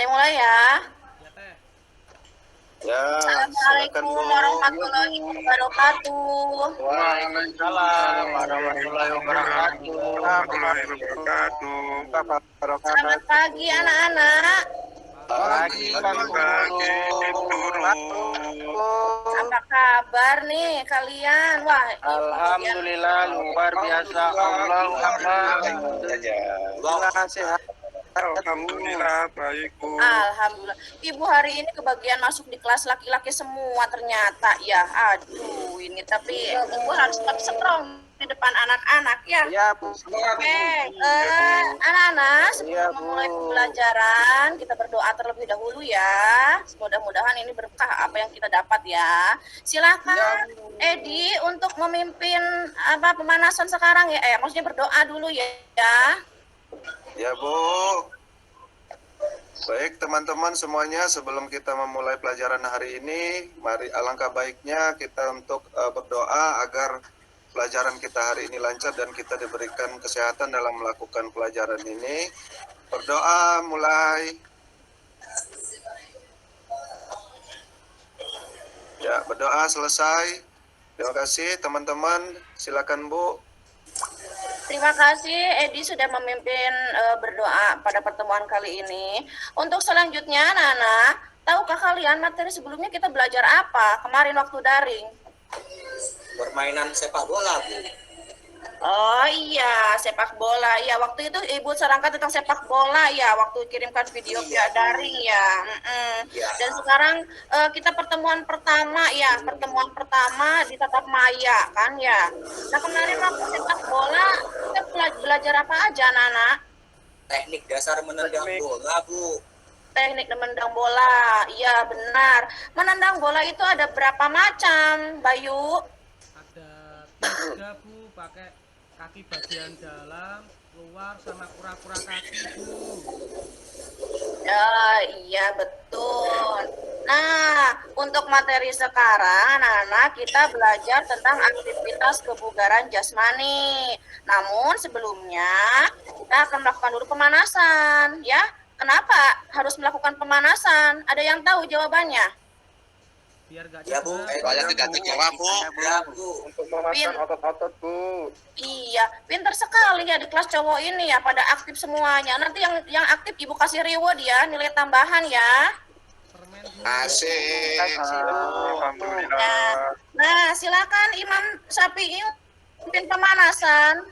Saya mulai ya. Ya, silakan Assalamualaikum Bu. warahmatullahi wabarakatuh. Waalaikumsalam warahmatullahi wabarakatuh. Selamat pagi anak-anak. Pagi, Guru. Apa kabar nih kalian? Wah, Alhamdulillah luar biasa. Alhamdulillah sehat. Alhamdulillah baik Bu. Alhamdulillah. Ibu hari ini kebagian masuk di kelas laki-laki semua ternyata ya. Aduh, ini tapi ibu harus tetap strong di depan anak-anak ya. Ya Bu. Oke, anak-anak sebelum Iya, Bu. memulai pembelajaran kita berdoa terlebih dahulu ya. Mudah-mudahan ini berkah apa yang kita dapat ya. Silakan Edi untuk memimpin pemanasan sekarang ya. Maksudnya berdoa dulu ya. Ya Bu. Baik teman-teman semuanya, sebelum kita memulai pelajaran hari ini, mari alangkah baiknya kita untuk berdoa agar pelajaran kita hari ini lancar dan kita diberikan kesehatan dalam melakukan pelajaran ini. Berdoa mulai. Ya, berdoa selesai. Terima kasih teman-teman. Silakan Bu. Terima kasih Edi sudah memimpin berdoa pada pertemuan kali ini. Untuk selanjutnya anak-anak, tahukah kalian materi sebelumnya kita belajar apa kemarin waktu daring? Permainan sepak bola, Bu. Oh iya, sepak bola. Ya, waktu itu Ibu sarankan tentang sepak bola ya, waktu kirimkan video via daring ya. Ya. Dan sekarang kita pertemuan pertama ya, pertemuan pertama di tatap maya kan ya. Nah, kemarin waktu sepak bola kita belajar apa aja, anak-anak? Teknik dasar menendang bola, Bu. Teknik menendang bola. Iya, benar. Menendang bola itu ada berapa macam, Bayu? Ada 3 Bu, pakai kaki bagian dalam, luar sama kura-kura kaki Bu. Ya, iya betul. Nah, untuk materi sekarang anak-anak kita belajar tentang aktivitas kebugaran jasmani. Namun sebelumnya kita akan melakukan dulu pemanasan ya. Kenapa harus melakukan pemanasan? Ada yang tahu jawabannya? Biar gak Ya, Bu. cedera. Soalnya tidak terjawab, Bu. Ya, Bu. Untuk memasang otot-otot Bu. Iya, pinter sekali ya di kelas cowok ini ya, pada aktif semuanya. Nanti yang aktif Ibu kasih reward ya, nilai tambahan ya. Permen Bu. Asik. Alhamdulillah. Nah, silakan Imam Syafi'i pimpin pemanasan.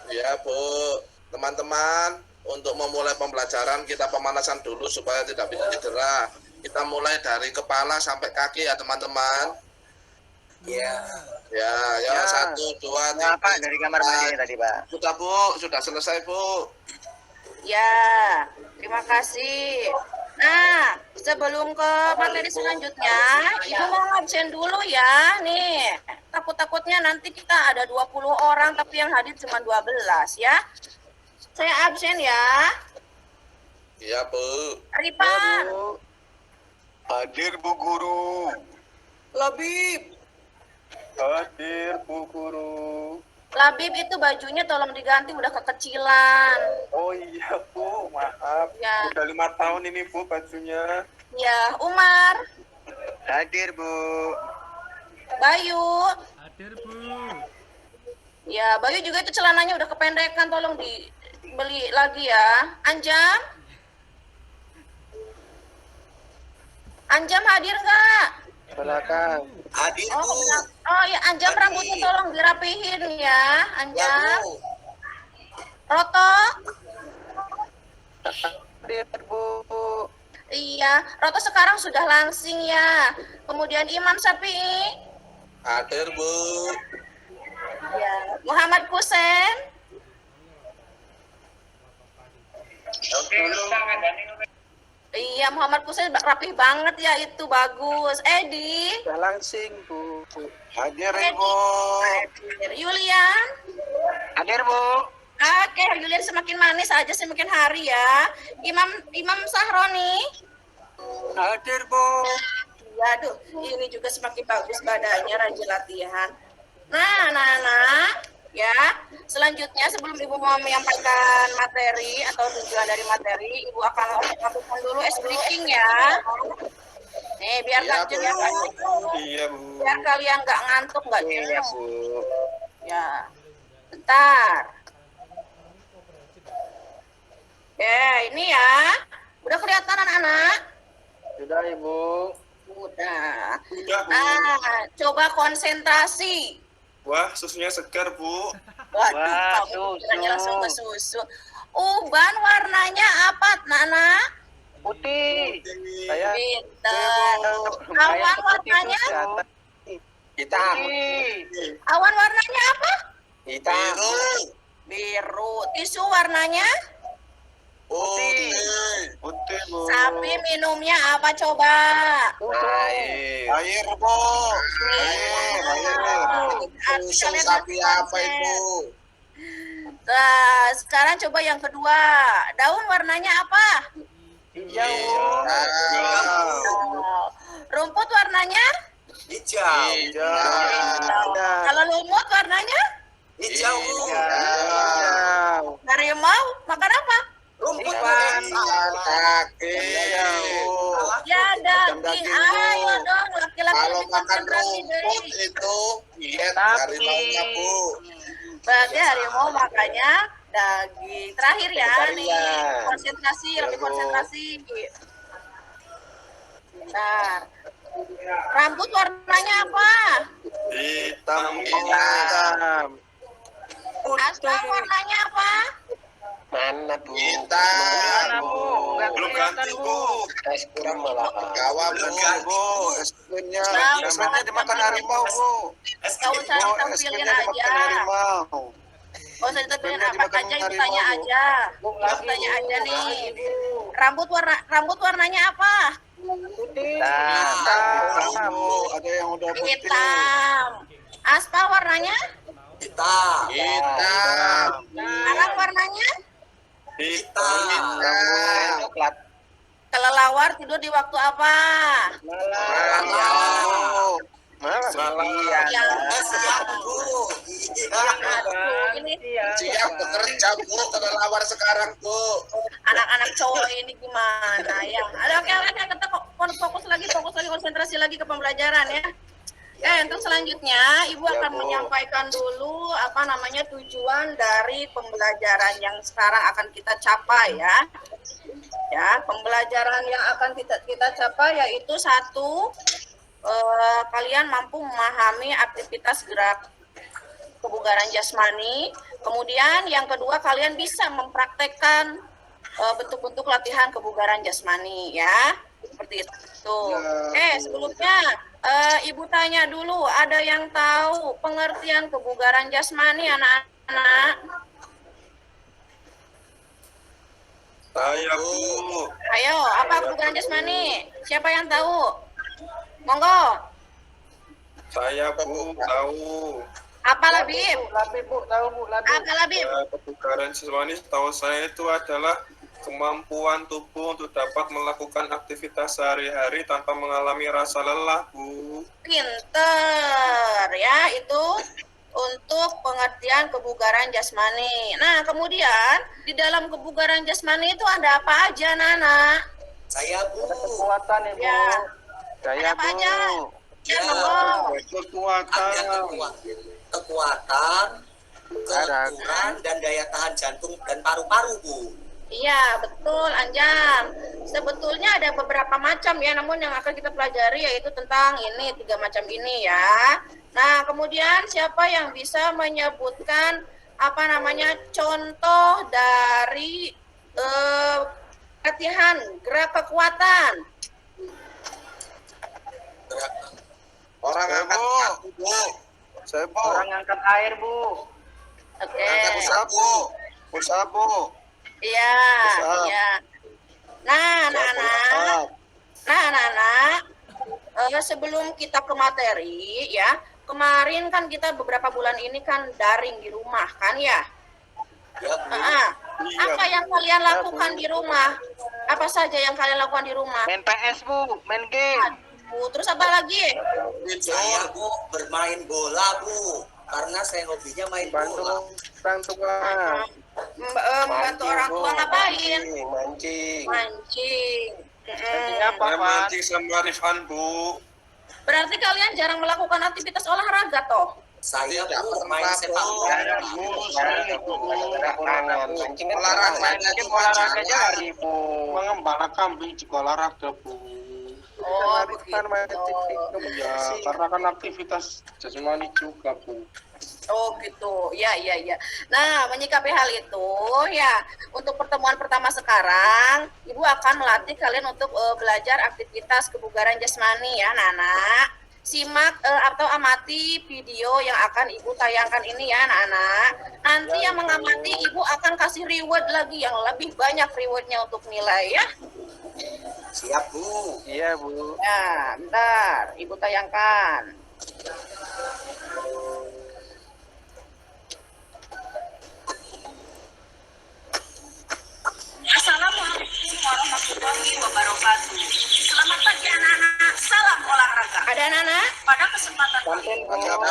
Ya Bu, teman-teman, untuk memulai pembelajaran kita pemanasan dulu supaya tidak bisa cedera. Kita mulai dari kepala sampai kaki ya teman-teman. Ya. Ya, Ya. 1, 2, 3. Pak dari kamar mandi tadi Pak. Sudah Bu, sudah selesai Bu. Ya, terima kasih. Nah, sebelum ke materi selanjutnya, Ibu mau absen dulu ya. Nih, takut-takutnya nanti kita ada 20 orang tapi yang hadir cuma 12 ya. Saya absen ya. Iya Bu. Ripan, Hadir Bu Guru. Labib. Hadir Bu Guru. Labib itu bajunya tolong diganti, udah kekecilan. Oh iya Bu, maaf. Ya, Udah 5 tahun ini Bu bajunya. ya, Umar, Hadir Bu. Bayu. Hadir Bu. Ya, Bayu juga itu celananya udah kependekan, tolong dibeli lagi ya. Anjam? Anjam hadir nggak? Silakan. Hadir, Bu. Oh ya, Anjam Hadir. rambutnya tolong dirapihin ya, Ya, Anjam. Bu. Roto? Hadir Bu. Iya, Roto sekarang sudah langsing ya. Kemudian Imam Syafi'i? Hadir Bu. Ya. Muhammad Kusen? Iya, Muhammad Kusen rapih banget ya, itu bagus. Edi? Sudah langsing Bu. Hadir Edi? Ibu. Yulian? Hadir Bu. Oke, Yulian semakin manis aja semakin hari ya. Imam Sahroni? Hadir Bu. Waduh, ini juga semakin bagus badannya, rajin latihan. Nah, anak-anak, Ya, selanjutnya sebelum Ibu mau menyampaikan materi atau tujuan dari materi, Ibu akan lakukan dulu ice breaking ya. Nih, biar Iya, nggak Bu. jenuh, Iya, Bu. biar kalian nggak ngantuk, nggak Iya, jenuh. Bu. Ya, bentar. Oke, ini ya. Udah kelihatan anak-anak? Sudah, Ibu. Udah. Udah, Bu. Nah, coba konsentrasi. Wah, susunya segar, Bu. Waduh, Wah, kamu susu. pikirannya langsung ke susu. Uban warnanya apa, Nana? Putih. Saya Pinter. Awan warnanya? hitam. Awan warnanya apa? Hitam. Biru. Tisu warnanya? Putih. Putih, Bu. Sapi minumnya apa coba? Air. Air, Bu. Air. Susu sapi apa itu? Nah, sekarang coba yang kedua. Daun warnanya apa? Hijau. Rumput warnanya? Hijau. Hijau. Kalau lumut warnanya? Hijau. Harimau makan apa? Rumput. Kaki. Ya daging. Ayo dong laki-laki Kalau lebih makan konsentrasi rumput deh. itu diet Tapi- harimaunya, Bu. Berarti harimau makannya daging. Terakhir ya nih. Terakhir. Konsentrasi, lebih konsentrasi. Bentar. Rambut warnanya apa? Hitam. Hitam. Aspal warnanya apa? Mana, Bu? Kita Belum ganti, Bu. Es krim malah. kawan, Bu. Es krimnya. Nah, Es krimnya dimakan harimau, Bu. Gak usah Bu, es tampilin krimnya dimakan aja. harimau. Gak usah ditampilin Krimnya apa dimakan aja, ibu harimau, tanya Bu. aja. Ibu tanya aja nih. Rambut warnanya apa? Hitam. Bu, ada yang udah putih. Hitam. Aspal warnanya? Hitam. Arang warnanya? Hitam. Coklat. Kelelawar tidur di waktu apa? Malam. Iya. Ya. Ini Siap bekerja, Bu. Kelelawar sekarang, Bu. anak-anak cowok ini gimana ya? Ada oke, kita fokus lagi konsentrasi lagi ke pembelajaran ya. Untuk selanjutnya Ibu akan Bu. menyampaikan dulu tujuan dari pembelajaran yang sekarang akan kita capai ya. Ya, pembelajaran yang akan kita capai yaitu satu, kalian mampu memahami aktivitas gerak kebugaran jasmani. Kemudian yang kedua, kalian bisa mempraktekkan bentuk-bentuk latihan kebugaran jasmani ya. Seperti itu. Sebelumnya Ibu tanya dulu, ada yang tahu pengertian kebugaran jasmani anak-anak? Saya, Bu. Ayo, apa kebugaran jasmani? Siapa yang tahu? Monggo. Saya, Bu, tahu. Apa Labib? Apa Labib? Kebugaran jasmani setahu saya itu adalah kemampuan tubuh untuk dapat melakukan aktivitas sehari-hari tanpa mengalami rasa lelah, Bu. Pinter ya, itu untuk pengertian kebugaran jasmani. Nah, kemudian di dalam kebugaran jasmani itu ada apa aja, Nana? Saya, Bu. Kekuatan, Ibu. Ya. Saya, Ada apa aja? Ya, monggo. Kekuatan. Kekuatan, kelenturan, dan daya tahan jantung dan paru-paru, Bu. Iya, betul, Anjam. Sebetulnya ada beberapa macam ya, namun yang akan kita pelajari yaitu tentang ini, 3 macam ini ya. Nah, kemudian siapa yang bisa menyebutkan contoh dari latihan gerak kekuatan? Orang Saya, angkat Bu. kaki, Bu. Saya, Bu. angkat air, Bu. Oke. Angkat Sabu. Sabu. Iya, Pusat. iya. Nah, anak-anak, sebelum kita ke materi ya, kemarin kan kita beberapa bulan ini kan daring di rumah kan ya. Ya, Bu. Iya, Apa yang kalian lakukan di rumah? Apa saja yang kalian lakukan di rumah? Main PS, Bu. Main game. Terus apa lagi? Saya, Bu, bermain bola, Bu. Karena saya hobinya main Bantu bola. orang tua. Membantu orang tua ngapain? Mancing. Mancing. Mancing Mm-mm. apa, Saya Pan? mancing sama Rifan, Bu. Berarti kalian jarang melakukan aktivitas olahraga toh? Saya Tidak Bu pernah, main sepak Bu. bola. Mancing kan Olahraga olahraga itu olahraganya pacaran. hari Bu. Mengembala kambing juga olahraga Bu. Oh, Kan mancing begitu. ya, karena kan aktivitas jasmani juga Bu. Oh gitu, ya. Nah, menyikapi hal itu, ya, untuk pertemuan pertama sekarang, Ibu akan melatih kalian untuk belajar aktivitas kebugaran jasmani ya, Nana. Simak atau amati video yang akan Ibu tayangkan ini ya, anak-anak. Nanti yang mengamati, Ibu akan kasih reward lagi yang lebih banyak rewardnya untuk nilai ya. Siap Bu. Iya Bu. Ya, bentar, Ibu tayangkan. Assalamualaikum warahmatullahi wabarakatuh. Selamat pagi anak-anak. Salam olahraga. Ada anak-anak? Pada kesempatan kali ini Ada, Bu.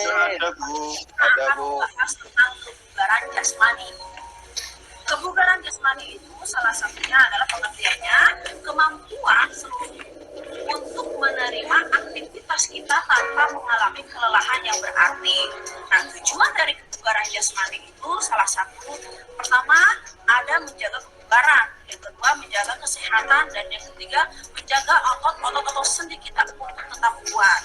Ada, Bu. Ada, akan Bu. membahas tentang kebugaran jasmani. Kebugaran jasmani itu salah satunya adalah pengertiannya kemampuan seluruh untuk menerima aktivitas kita tanpa mengalami kelelahan yang berarti. Nah, tujuan dari kebugaran jasmani itu salah satu, pertama ada menjaga kebugaran, yang kedua menjaga kesehatan, dan yang ketiga menjaga otot-otot atau sendi kita untuk tetap kuat.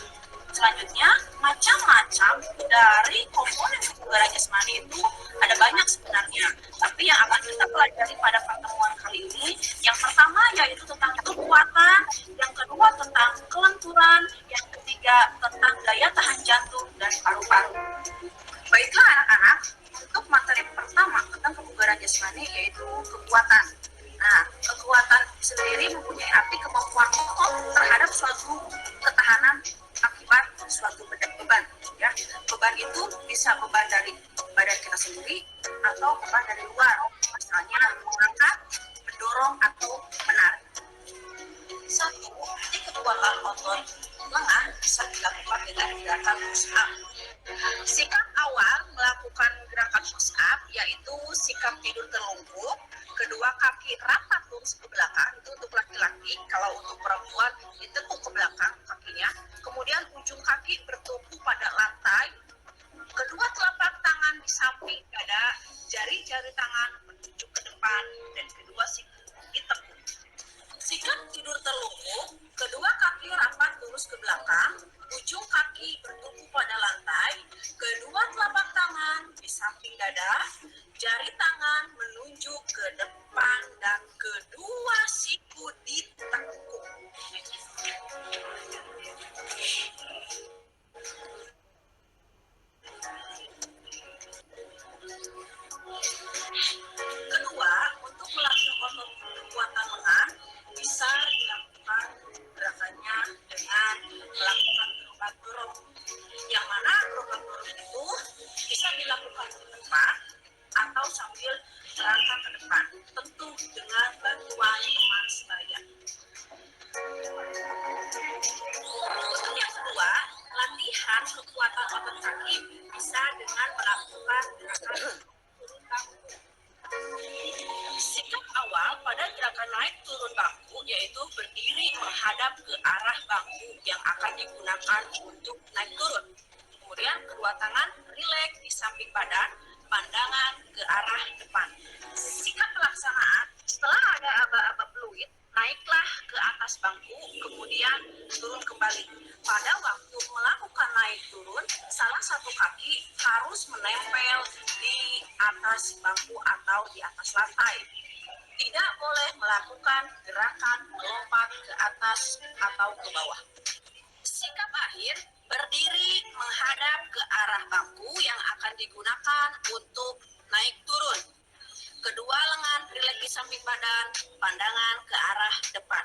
Selanjutnya, macam-macam dari komponen kebugaran jasmani itu ada banyak sebenarnya. Tapi yang akan kita pelajari pada pertemuan kali ini, yang pertama yaitu tentang kekuatan, yang kedua tentang kelenturan, yang ketiga tentang daya tahan jantung dan paru-paru. Baiklah anak-anak, untuk materi pertama tentang kebugaran jasmani yaitu kekuatan. Nah, kekuatan sendiri mempunyai arti kemampuan otot terhadap suatu ketahanan akibat suatu beban. Ya, beban itu bisa beban dari badan kita sendiri atau beban dari luar, misalnya mengangkat, mendorong atau menarik. Satu, kekuatan otot lengan bisa dilakukan dengan gerakan push up. Sikap awal melakukan gerakan push up yaitu sikap tidur terlungkup, kedua kaki rapat lurus ke belakang, itu untuk laki-laki. Kalau untuk perempuan ditekuk ke belakang kakinya, kemudian ujung kaki bertumpu pada lantai, kedua telapak tangan di samping dada, jari-jari tangan menunjuk ke depan, dan kedua siku ditekuk. Sikap tidur terlungkup, kedua kaki rapat lurus ke belakang, ujung kaki bertumpu pada lantai, kedua telapak tangan di samping dada, jari tangan menunjuk ke depan, dan kedua siku ditekuk. Kedua, untuk melatih otot kekuatan lengan bisa dilakukan gerakannya dengan melakukan gerak dorong. Yang mana gerak dorong itu bisa dilakukan di tempat atau sambil melangkah ke depan, tentu dengan bantuan teman sebaya. Untuk yang kedua, latihan kekuatan otot kaki bisa dengan melakukan gerakan turun bangku. Sikap awal pada gerakan naik turun bangku yaitu berdiri menghadap ke arah bangku yang akan digunakan untuk naik turun. Kemudian kedua tangan rileks di samping badan, pandangan ke arah depan. Sikap pelaksanaan, setelah ada aba-aba fluid, naiklah ke atas bangku, kemudian turun kembali. Pada waktu melakukan naik turun, salah satu kaki harus menempel di atas bangku atau di atas lantai. Tidak boleh melakukan gerakan melompat ke atas atau ke bawah. Sikap akhir, berdiri menghadap ke arah bangku yang akan digunakan untuk naik turun. Kedua lengan rileks di samping badan, pandangan ke arah depan.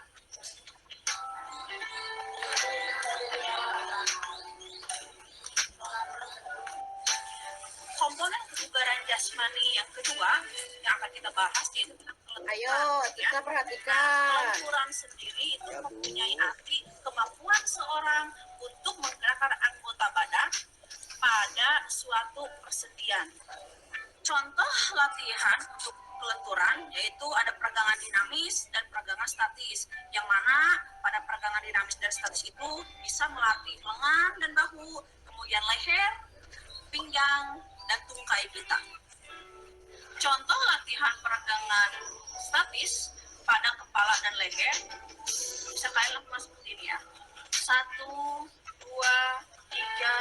Komponen kebugaran jasmani yang kedua yang akan kita bahas yaitu tentang kelenturan. Ayo, kita perhatikan. Kelenturan sendiri itu mempunyai arti kemampuan seorang untuk menggerakkan anggota badan pada suatu persediaan. Contoh latihan untuk kelenturan yaitu ada peregangan dinamis dan peregangan statis, yang mana pada peregangan dinamis dan statis itu bisa melatih lengan dan bahu, kemudian leher, pinggang, dan tungkai kita. Contoh latihan peregangan statis pada kepala dan leher bisa kalian lakukan seperti ini ya. 1, 2, 3,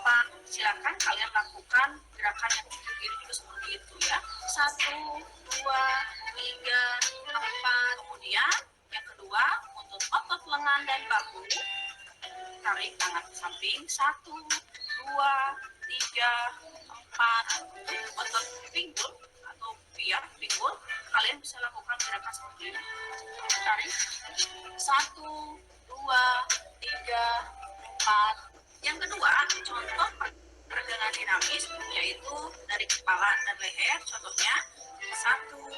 4. Silakan kalian lakukan gerakan yang begini juga seperti itu ya. 1, 2, 3, 4. Kemudian yang kedua untuk otot lengan dan bahu, tarik tangan ke samping. 1, 2, 3, 4. Otot pinggul atau pinggul, kalian bisa lakukan gerakan seperti ini. Tarik 1, 2, 3, 4. Yang kedua, contoh peregangan dinamis yaitu dari kepala dan leher. Contohnya 1, 2,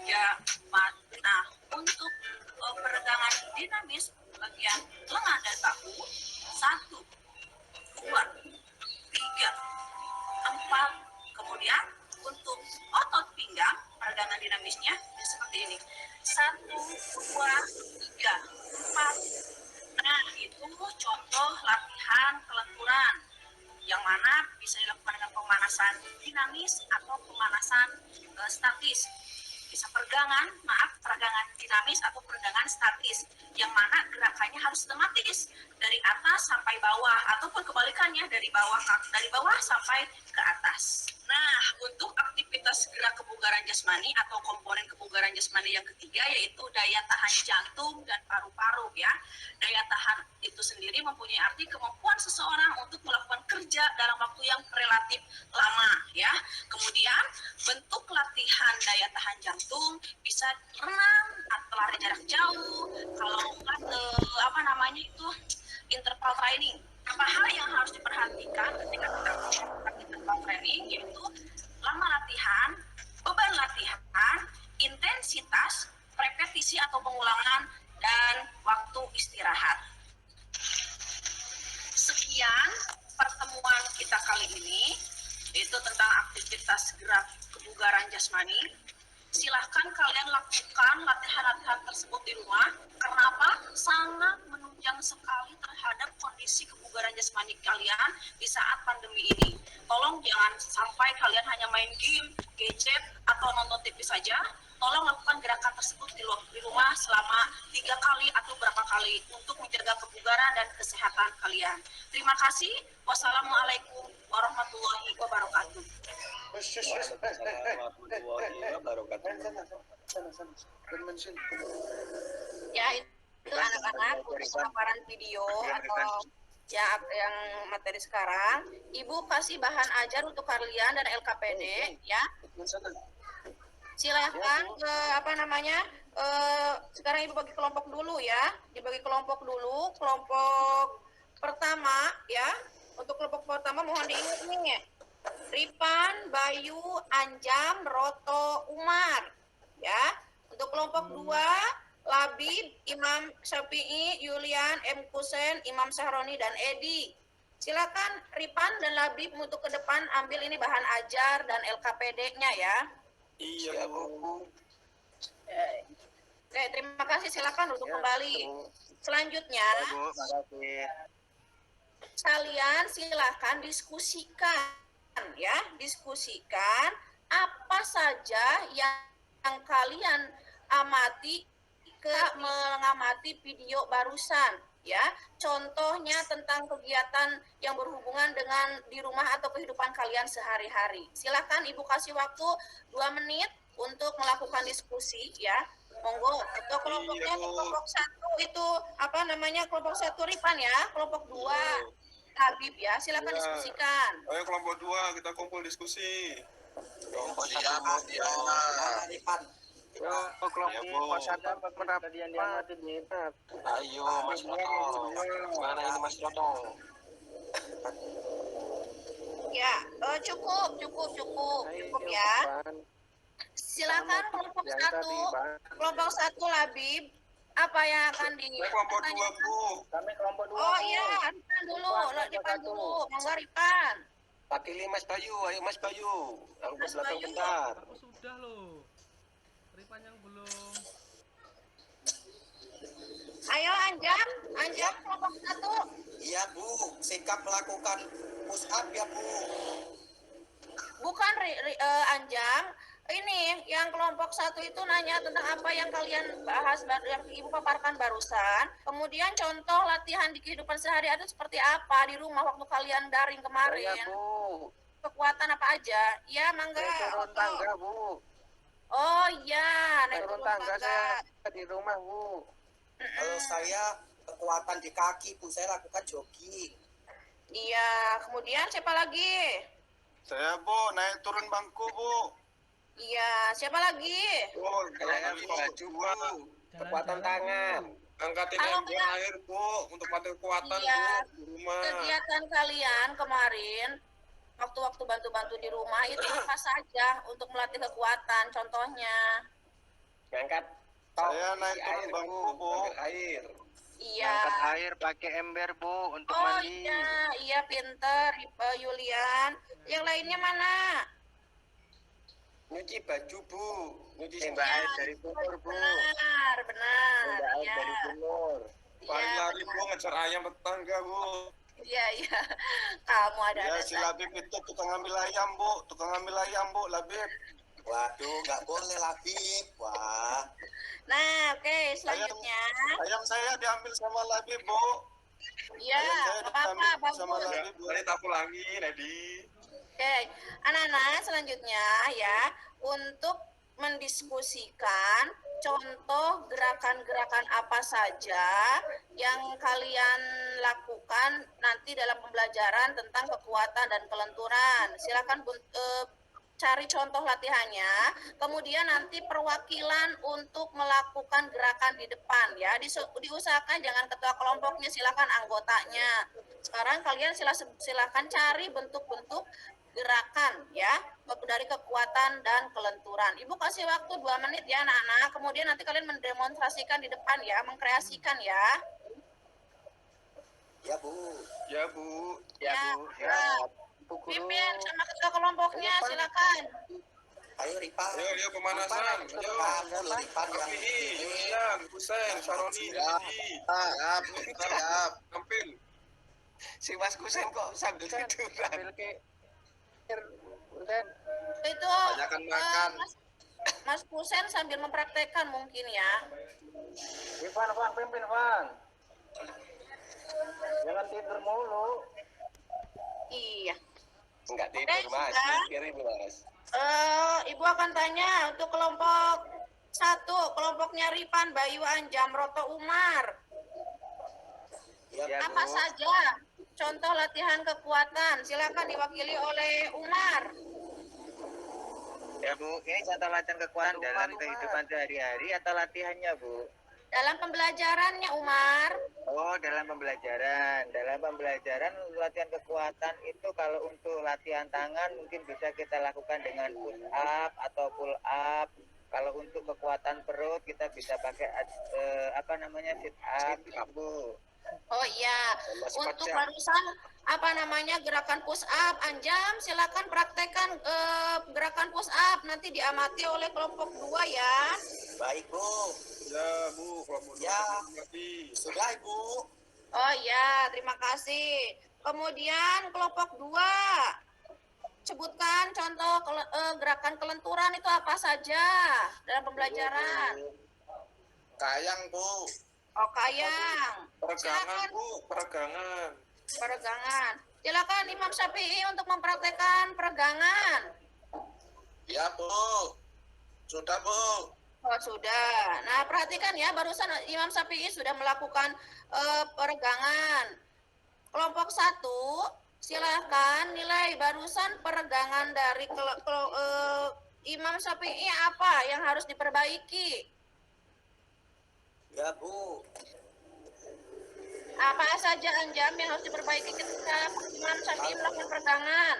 3, 4. Nah, untuk peregangan dinamis bagian lengan dan bahu 1, 2, 3, 4. Kemudian untuk otot pinggang peregangan dinamisnya seperti ini. 1, 2, 3, 4. Nah, itu contoh latihan kelenturan yang mana bisa dilakukan dengan pemanasan dinamis atau pemanasan statis. Bisa peregangan dinamis atau peregangan statis, yang mana gerakannya harus sistematis dari atas sampai bawah ataupun kebalikannya dari bawah sampai ke atas. Nah, untuk aktivitas gerak kebugaran jasmani atau komponen kebugaran jasmani yang ketiga yaitu daya tahan jantung dan paru-paru ya. Daya tahan itu sendiri mempunyai arti kemampuan seseorang untuk melakukan kerja dalam waktu yang relatif lama ya. Kemudian bentuk latihan daya tahan jantung bisa renang atau lari jarak jauh. Kalau interval training. Apa hal yang harus diperhatikan ketika kita melakukan interval training yaitu lama latihan, beban latihan, intensitas, repetisi atau pengulangan, dan waktu istirahat. Sekian pertemuan kita kali ini, yaitu tentang aktivitas gerak kebugaran jasmani. Silahkan kalian lakukan latihan-latihan tersebut di rumah. Karena apa? Sangat menunjang sekali terhadap kondisi kebugaran jasmani kalian di saat pandemi ini. Tolong jangan sampai kalian hanya main game, gadget, atau nonton TV saja. Tolong lakukan gerakan tersebut di rumah selama 3 kali atau berapa kali untuk menjaga kebugaran dan kesehatan kalian. Terima kasih. Wassalamualaikum warahmatullahi wabarakatuh. Ya, itu anak-anak untuk pemaparan video atau yang materi sekarang. Ibu kasih bahan ajar untuk kalian dan LKPD ya. Silahkan ke sekarang ibu bagi kelompok dulu ya. Dibagi kelompok dulu. Kelompok pertama ya. Untuk kelompok pertama mohon diingat nih. Ripan, Bayu, Anjam, Roto, Umar ya. Untuk kelompok 2 Labib, Imam Syafi'i, Yulian, M. Kusen, Imam Sahroni, dan Edi. Silakan Ripan dan Labib untuk ke depan ambil ini bahan ajar dan LKPD-nya ya. Iya, Bu. Oke, terima kasih. Silakan duduk kembali. Selanjutnya, kalian silakan diskusikan ya, diskusikan apa saja yang kalian amati mengamati video barusan ya. Contohnya tentang kegiatan yang berhubungan dengan di rumah atau kehidupan kalian sehari-hari. Silakan Ibu kasih waktu 2 menit untuk melakukan diskusi ya. Monggo. Untuk kelompoknya kelompok 1 itu kelompok 1 Ripan ya, kelompok 2 Habib ya. Silakan diskusikan. Ayo kelompok 2 kita kumpul diskusi. Kelompok siap, Ripan. kelompok sadar pendapat yang diamati diingat. Ayo Mas Roto. Mana ini Mas Roto? Ya, cukup ya. Silakan kelompok 1 Labib Apa yang akan di Saya kelompok 2, Bu. Kami kelompok 2. Oh iya, Ripan dulu, Ripan dulu, monggo Ripan. Pakili Mas Bayu, ayo Mas Bayu. Aku ke Mas belakang Bayu. bentar. Aku sudah loh. Ripan yang belum. Ayo Anjam, Anjam kelompok 1. Iya Bu, sikap melakukan push up ya Bu. Bukan Anjam, ini yang kelompok 1 itu nanya tentang apa yang kalian bahas, yang Ibu paparkan barusan. Kemudian contoh latihan di kehidupan sehari-hari itu seperti apa di rumah waktu kalian daring kemarin. Iya Bu. Kekuatan apa aja? Ya, mangga. Turun Oto. tangga Bu. Oh iya, naik Turun tangga saya di rumah Bu. Kalau saya kekuatan di kaki Bu, saya lakukan jogging. Iya, kemudian siapa lagi? Saya, Bu, naik turun bangku, Bu. Iya, siapa lagi? Oh, Saya baju Bu. Kekuatan tangan. Angkatin Kalau ember enggak- air, Bu, untuk latih kekuatan, Iya. Bu, di rumah. Kegiatan kalian kemarin waktu-waktu bantu-bantu di rumah itu apa saja untuk melatih kekuatan? Contohnya, Ngangkat Saya naik turun bangku, Bu. Ambil air. iya. Ngangkat air pakai ember Bu untuk Oh mandi. iya, iya pinter, Yulian. Yang lainnya mana? Nyuci baju Bu. Nyuci Iya, air dari sumur Bu. Benar, benar. Tembak air Iya, dari sumur. Paling iya, lari, Bu, ngejar ayam tetangga, Bu. iya, iya. Kamu ada Ya, si Labib itu tukang ambil ayam, Bu. Tukang ambil ayam, Bu, Labib. Waduh, nggak boleh Labib. Wah, Nah, oke, selanjutnya. Ayam saya diambil sama Labib, Bu. Iya, Ayam saya nggak apa-apa, diambil sama bagus. Labib, Bu. Tadi tak ulangi, Nedi. Oke, anak-anak selanjutnya ya, untuk mendiskusikan contoh gerakan-gerakan apa saja yang kalian lakukan nanti dalam pembelajaran tentang kekuatan dan kelenturan. Silakan cari contoh latihannya, kemudian nanti perwakilan untuk melakukan gerakan di depan ya. Diusahakan jangan ketua kelompoknya, silakan anggotanya. Sekarang kalian silakan cari bentuk-bentuk gerakan ya dari kekuatan dan kelenturan. Ibu kasih waktu 2 menit ya anak-anak, kemudian nanti kalian mendemonstrasikan di depan ya, mengkreasikan ya. ya Bu. Ya, Bu. Ya, Bu. ya. Bu Guru. Pimpin sama ketua kelompoknya, silakan. Ayo Ripan. Ayo, pemanasan. Ayo. Kamu loh Ripan yang Rafi'i, Yulian, Husein, Saroni, Ya. Nedi. Siap, siap. Tampil. Si Mas Kusen kok sambil tiduran. Sambil ke Kusen. Itu Banyakan makan. Mas Kusen sambil mempraktekkan mungkin ya. Van, pimpin Van. Jangan tidur mulu. Iya. Enggak Oke, tidur Mas, sudah. kirim Mas. Ibu akan tanya untuk kelompok 1, kelompoknya Ripan, Bayu Anjam, Roto Umar. ya, Ya, Apa Bu. saja contoh latihan kekuatan? Silakan diwakili oleh Umar. Ya Bu, ini contoh latihan kekuatan dalam kehidupan sehari-hari atau latihannya Bu? Dalam pembelajarannya Umar. Oh, dalam pembelajaran. Dalam pembelajaran latihan kekuatan itu kalau untuk latihan tangan mungkin bisa kita lakukan dengan push up atau pull up. Kalau untuk kekuatan perut kita bisa pakai sit up, Bu. Oh iya, untuk barusan gerakan push up, Anjam silakan praktekkan gerakan push up, nanti diamati oleh kelompok 2 ya. baik Bu. Ya, Bu. Kelompok Ya. mengerti. Sudah Ibu. Oh iya, terima kasih. Kemudian kelompok 2, sebutkan contoh gerakan kelenturan itu apa saja dalam pembelajaran. Kayang Bu. Oh kayang, Peregangan, silakan Bu. Peregangan. peregangan. Silakan Imam Syafi'i untuk mempraktekkan peregangan. Ya Bu. Sudah Bu. Oh sudah. Nah perhatikan ya, barusan Imam Syafi'i sudah melakukan peregangan. Kelompok 1, silakan nilai barusan peregangan dari Imam Syafi'i apa yang harus diperbaiki. Ya Bu. Apa saja Anjam yang harus diperbaiki ketika Imam Syafi'i melakukan peregangan.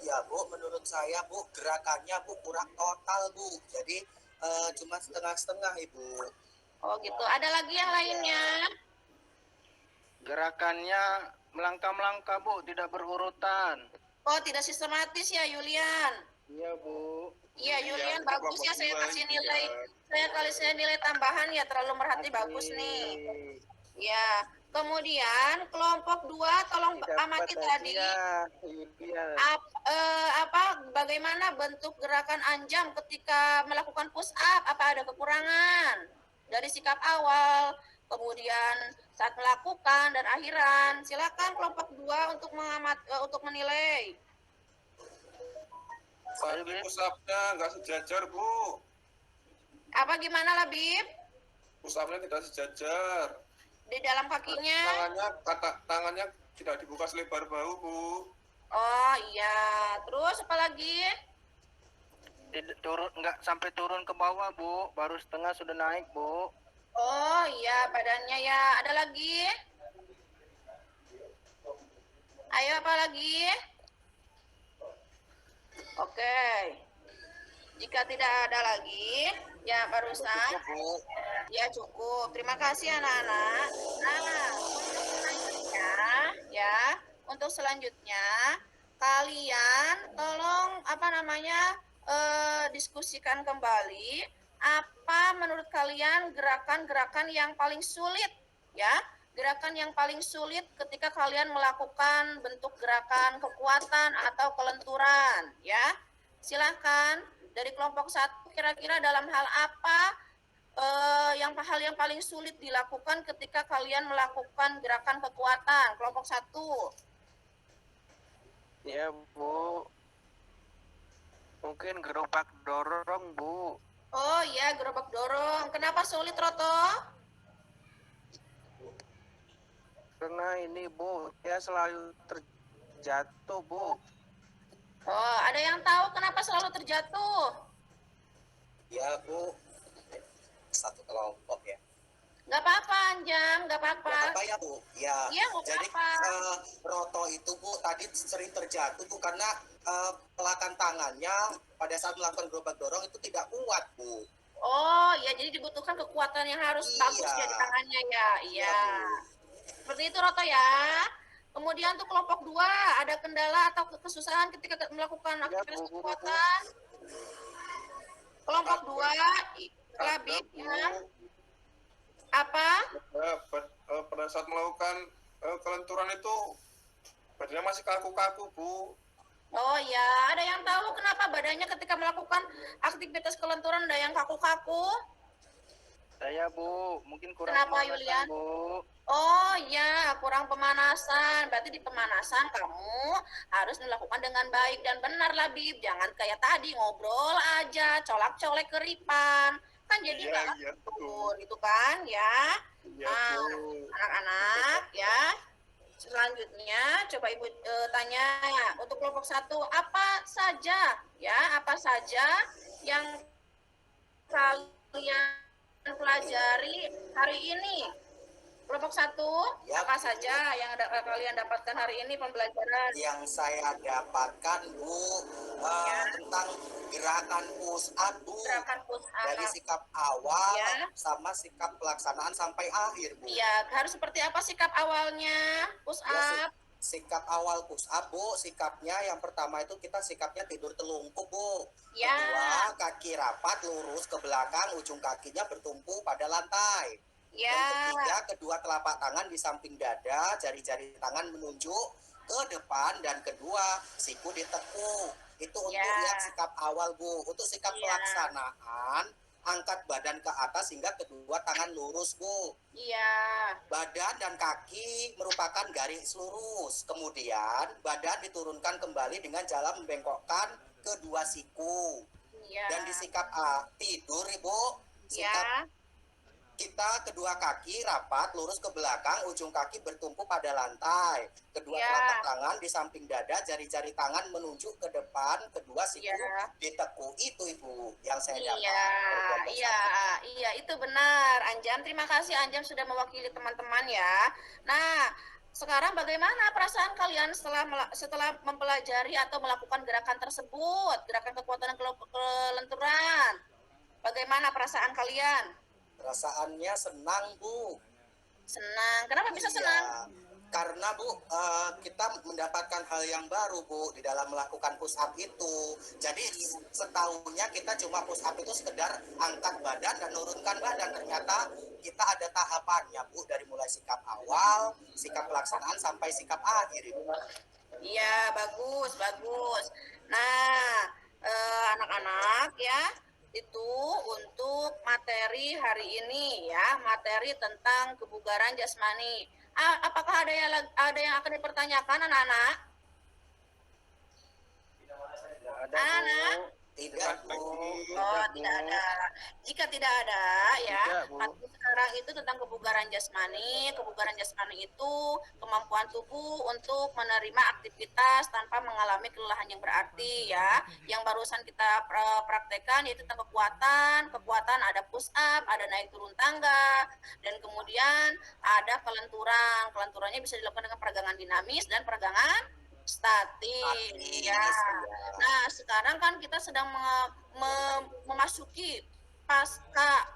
Iya Bu, menurut saya Bu gerakannya Bu kurang total Bu. Jadi cuma setengah-setengah Ibu. Oh gitu. Ada lagi yang lainnya? Gerakannya melangkah-melangkah, Bu, tidak berurutan. Oh, tidak sistematis ya, Yulian. Iya, Bu. Iya, Yulian Ini bagus ya. kelompok Saya dua kasih ini, nilai. ya. Saya nilai tambahan ya. Terlalu merhati bagus nih. Ya. Kemudian kelompok 2 tolong amati tadi. Iya. Bagaimana bentuk gerakan Anjam ketika melakukan push up? Apa ada kekurangan dari sikap awal, kemudian saat melakukan dan akhiran? Silakan kelompok 2 untuk menilai. Tadi pusapnya nggak sejajar, Bu. Apa gimana, Labib? Pusapnya tidak sejajar. Di dalam kakinya? Tangannya tidak dibuka selebar bahu, Bu. Oh iya. Terus apa lagi? Nggak sampai turun ke bawah, Bu. Baru setengah sudah naik, Bu. Oh iya, badannya ya. Ada lagi? Ayo, apa lagi? Oke. Jika tidak ada lagi, ya barusan. Ya cukup. Terima kasih anak-anak. Nah, untuk selanjutnya kalian tolong diskusikan kembali apa menurut kalian gerakan-gerakan yang paling sulit ya. Gerakan yang paling sulit ketika kalian melakukan bentuk gerakan kekuatan atau kelenturan ya. Silahkan dari kelompok 1 kira-kira dalam hal apa hal yang paling sulit dilakukan ketika kalian melakukan gerakan kekuatan. Kelompok 1. Ya, Bu. Mungkin gerobak dorong, Bu. Oh iya, gerobak dorong. Kenapa sulit, Roto? Karena ini, Bu, dia selalu terjatuh, Bu. Oh, ada yang tahu kenapa selalu terjatuh? Ya, Bu. Satu kelompok ya. Nggak apa-apa, Anjam, nggak apa-apa. Apa ya, Bu? Ya. Iya, nggak Jadi apa-apa. Roto itu, Bu, tadi sering terjatuh tuh karena pelakan tangannya pada saat melakukan gerobak dorong itu tidak kuat, Bu. Oh, ya jadi dibutuhkan kekuatan yang harus Iya. bagus ya di tangannya ya. Iya. Bu. Seperti itu, Roto ya. Kemudian untuk kelompok 2, ada kendala atau kesusahan ketika melakukan aktivitas Bu. kekuatan? Kelompok 2, Labib ya. Apa? Pada saat melakukan kelenturan itu badannya masih kaku-kaku, Bu. Oh ya, ada yang tahu kenapa badannya ketika melakukan aktivitas kelenturan ada yang kaku-kaku? Saya, Bu, mungkin kurang Kenapa, pemanasan, Yulian? Bu. Oh ya, kurang pemanasan. Berarti di pemanasan kamu harus melakukan dengan baik dan benar, Labib. Jangan kayak tadi ngobrol aja, colak-colek keripan. Kan jadi Iya, nggak iya, atur, gitu kan ya. Iya, Nah, Bu. anak-anak ya. Selanjutnya coba Ibu tanya untuk kelompok 1 apa saja yang kalian pelajari hari ini? Kelompok 1 Ya, apa saja yang kalian dapatkan hari ini pembelajaran? Yang saya dapatkan, Bu, tentang gerakan push up, Bu. Gerakan push up. Dari sikap awal Ya. sama sikap pelaksanaan sampai akhir, Bu. Iya, harus seperti apa sikap awalnya? Push Ya, up. sikap awal push up, Bu, sikapnya yang pertama itu kita sikapnya tidur telungkup, Bu. Ya. Kedua, kaki rapat lurus ke belakang, ujung kakinya bertumpu pada lantai. Ya. Yang ketiga, kedua telapak tangan di samping dada, jari-jari tangan menunjuk ke depan, dan kedua, siku ditekuk. Itu untuk Ya. yang sikap awal, Bu. Untuk sikap Ya. pelaksanaan, angkat badan ke atas hingga kedua tangan lurus, Bu. Iya. Badan dan kaki merupakan garis lurus. Kemudian badan diturunkan kembali dengan cara membengkokkan kedua siku. Iya. Dan di sikap tidur, Ibu, Ya. sikap kita kedua kaki rapat lurus ke belakang, ujung kaki bertumpu pada lantai. Kedua Ya. telapak tangan di samping dada, jari-jari tangan menunjuk ke depan, kedua siku Ya. ditekuk. Itu, Ibu, yang saya dapat. Iya, itu benar. Anjam, terima kasih Anjam sudah mewakili teman-teman ya. Nah, sekarang bagaimana perasaan kalian setelah mempelajari atau melakukan gerakan tersebut, gerakan kekuatan dan kelenturan? Bagaimana perasaan kalian? Perasaannya senang, Bu. Senang. Kenapa bisa Iya, senang? karena Bu, kita mendapatkan hal yang baru Bu di dalam melakukan push up itu. Jadi setahunya kita cuma push up itu sekedar angkat badan dan nurunkan badan. Ternyata kita ada tahapannya Bu, dari mulai sikap awal, sikap pelaksanaan sampai sikap akhir Ibu. Iya, bagus, bagus. Nah, anak-anak ya, itu untuk materi hari ini ya, materi tentang kebugaran jasmani. Apakah ada yang akan dipertanyakan anak-anak? Ada, Anak-anak? Bu. Tidak Bu. Oh, tidak ada. Jika tidak ada ya, materi sekarang itu tentang kebugaran jasmani. Kebugaran jasmani itu kemampuan tubuh untuk menerima aktivitas tanpa mengalami kelelahan yang berarti ya. Yang barusan kita praktekkan yaitu tentang kekuatan. Kekuatan ada push up, ada naik turun tangga, dan kemudian ada kelenturan. Kelenturannya bisa dilakukan dengan peregangan dinamis dan peregangan statis ya. Nah, sekarang kan kita sedang memasuki pasca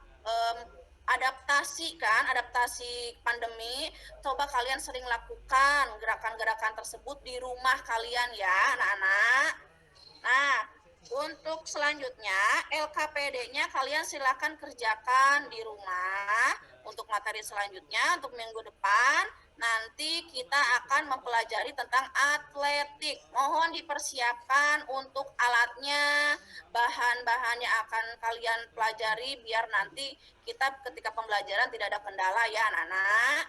adaptasi kan, adaptasi pandemi. Coba kalian sering lakukan gerakan-gerakan tersebut di rumah kalian ya, anak-anak. Nah, untuk selanjutnya LKPD-nya kalian silakan kerjakan di rumah. Untuk materi selanjutnya untuk minggu depan nanti kita akan mempelajari tentang atletik. Mohon dipersiapkan untuk alatnya, bahan-bahannya akan kalian pelajari biar nanti kita ketika pembelajaran tidak ada kendala ya anak-anak.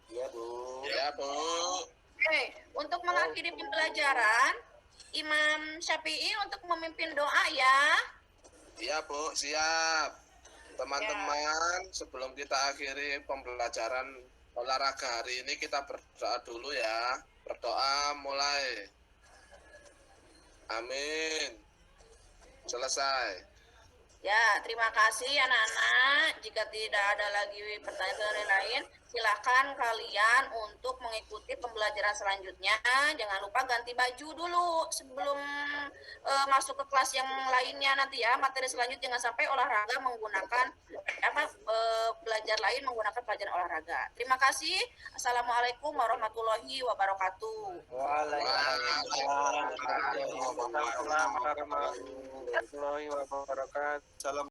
Iya Bu. Ya, Bu. Oke, untuk mengakhiri pembelajaran, Imam Syafi'i untuk memimpin doa ya. Iya, Bu, siap. Teman-teman, sebelum kita akhiri pembelajaran olahraga hari ini, kita berdoa dulu ya. Berdoa mulai. Amin. Selesai. Ya, terima kasih anak-anak. Jika tidak ada lagi pertanyaan lain, silakan kalian untuk mengikuti pembelajaran selanjutnya. Jangan lupa ganti baju dulu sebelum masuk ke kelas yang lainnya nanti ya. Materi selanjutnya jangan sampai olahraga menggunakan belajar lain menggunakan pelajaran olahraga. Terima kasih. Assalamualaikum warahmatullahi wabarakatuh. Waalaikumsalam warahmatullahi wabarakatuh. Salam.